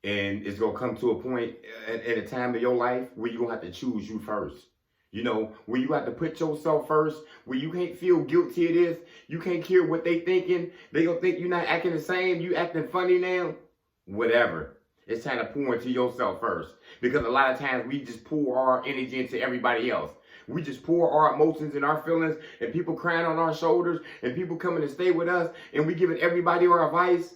And it's gonna come to a point at a time of your life where you're gonna have to choose you first. You know, where you have to put yourself first, where you can't feel guilty of this, you can't care what they thinking, they gonna think you're not acting the same, you acting funny now, whatever. It's time to pour into yourself first. Because a lot of times we just pour our energy into everybody else. We just pour our emotions and our feelings, and people crying on our shoulders, and people coming to stay with us, and we giving everybody our advice,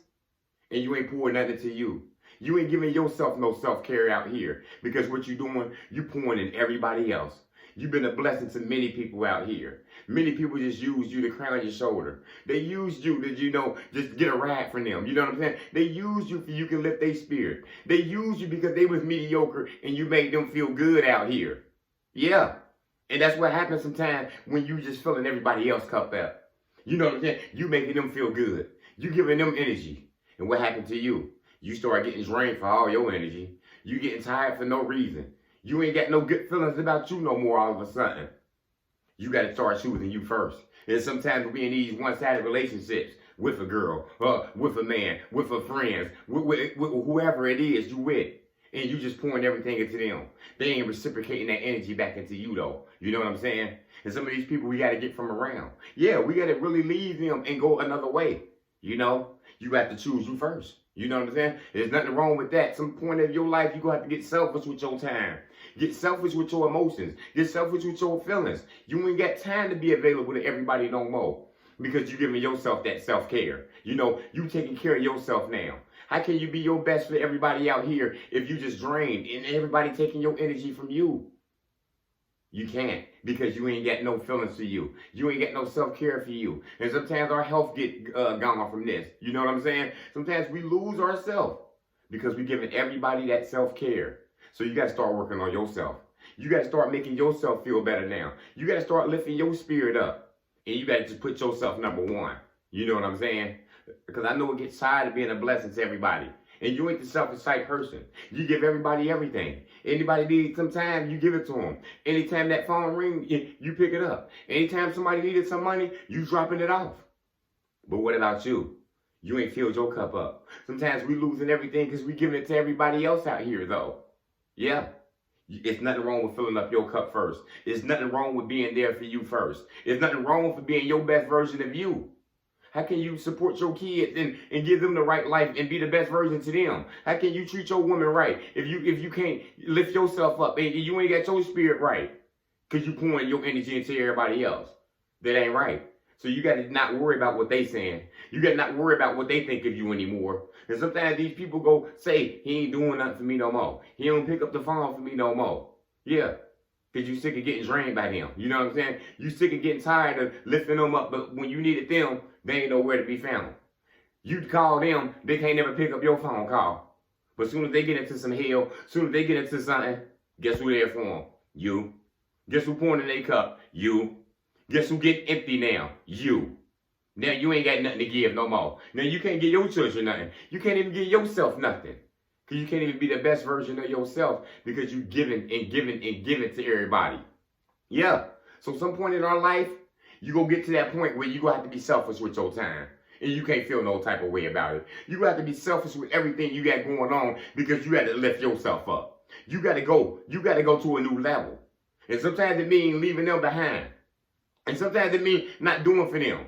and you ain't pouring nothing to you. You ain't giving yourself no self-care out here, because what you doing, you pouring in everybody else. You've been a blessing to many people out here. Many people just use you to cry on your shoulder. They used you to, just get a ride from them. You know what I'm saying? They used you for you can lift their spirit. They used you because they was mediocre and you made them feel good out here. Yeah. And that's what happens sometimes when you just filling everybody else cup up. You know what I'm saying? You making them feel good. You giving them energy. And what happened to you? You start getting drained for all your energy. You getting tired for no reason. You ain't got no good feelings about you no more all of a sudden. You got to start choosing you first. And sometimes we in these one-sided relationships with a girl, with a man, with a friend, with whoever it is you with. And you just pouring everything into them. They ain't reciprocating that energy back into you though. You know what I'm saying? And some of these people we got to get from around. Yeah, we got to really leave them and go another way. You know, you got to choose you first. You know what I'm saying? There's nothing wrong with that. Some point of your life, you're going to have to get selfish with your time. Get selfish with your emotions. Get selfish with your feelings. You ain't got time to be available to everybody no more because you're giving yourself that self-care. You know, you taking care of yourself now. How can you be your best for everybody out here if you just drained and everybody taking your energy from you? You can't, because you ain't got no feelings for you. You ain't got no self-care for you. And sometimes our health get gone from this. You know what I'm saying? Sometimes we lose ourselves because we're giving everybody that self-care. So you got to start working on yourself. You got to start making yourself feel better now. You got to start lifting your spirit up. And you got to just put yourself number one. You know what I'm saying? Because I know it gets tired of being a blessing to everybody. And you ain't the selfish type person. You give everybody everything. Anybody needs some time, you give it to them. Anytime that phone rings, you pick it up. Anytime somebody needed some money, you dropping it off. But what about you? You ain't filled your cup up. Sometimes we losing everything because we giving it to everybody else out here, though. Yeah. It's nothing wrong with filling up your cup first. There's nothing wrong with being there for you first. There's nothing wrong with being your best version of you. How can you support your kids and give them the right life and be the best version to them? How can you treat your woman right if you can't lift yourself up and you ain't got your spirit right? Because you pouring your energy into everybody else. That ain't right. So you got to not worry about what they saying. You got to not worry about what they think of you anymore. And sometimes these people go say, he ain't doing nothing for me no more. He don't pick up the phone for me no more. Yeah. Because you sick of getting drained by them. You know what I'm saying? You sick of getting tired of lifting them up, but when you needed them, they ain't nowhere to be found. You call them, they can't never pick up your phone call. But as soon as they get into some hell, as soon as they get into something, guess who there for them? You. Guess who pouring in their cup? You. Guess who get empty now? You. Now you ain't got nothing to give no more. Now you can't give your children nothing. You can't even give yourself nothing. Because you can't even be the best version of yourself because you giving and giving and giving to everybody. Yeah. So some point in our life, you gonna get to that point where you gonna have to be selfish with your time. And you can't feel no type of way about it. You have to be selfish with everything you got going on because you got to lift yourself up. You got to go to a new level. And sometimes it means leaving them behind. And sometimes it means not doing for them.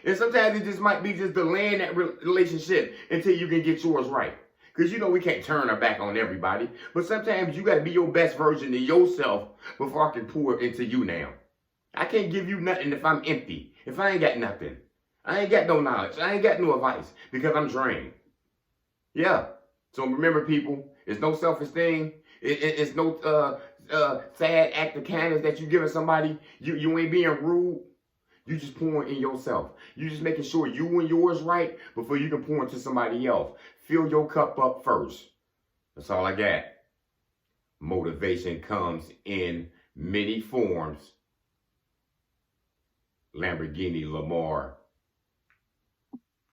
And sometimes it just might be just delaying that relationship until you can get yours right. Because you know we can't turn our back on everybody. But sometimes you got to be your best version of yourself before I can pour into you now. I can't give you nothing if I'm empty. If I ain't got nothing. I ain't got no knowledge. I ain't got no advice because I'm drained. Yeah. So remember, people, it's no selfish thing. It's no sad act of kindness that you giving somebody. You ain't being rude. You just pouring in yourself. You just making sure you and yours right before you can pour into somebody else. Fill your cup up first. That's all I got. Motivation comes in many forms. Lamborghini Lamar.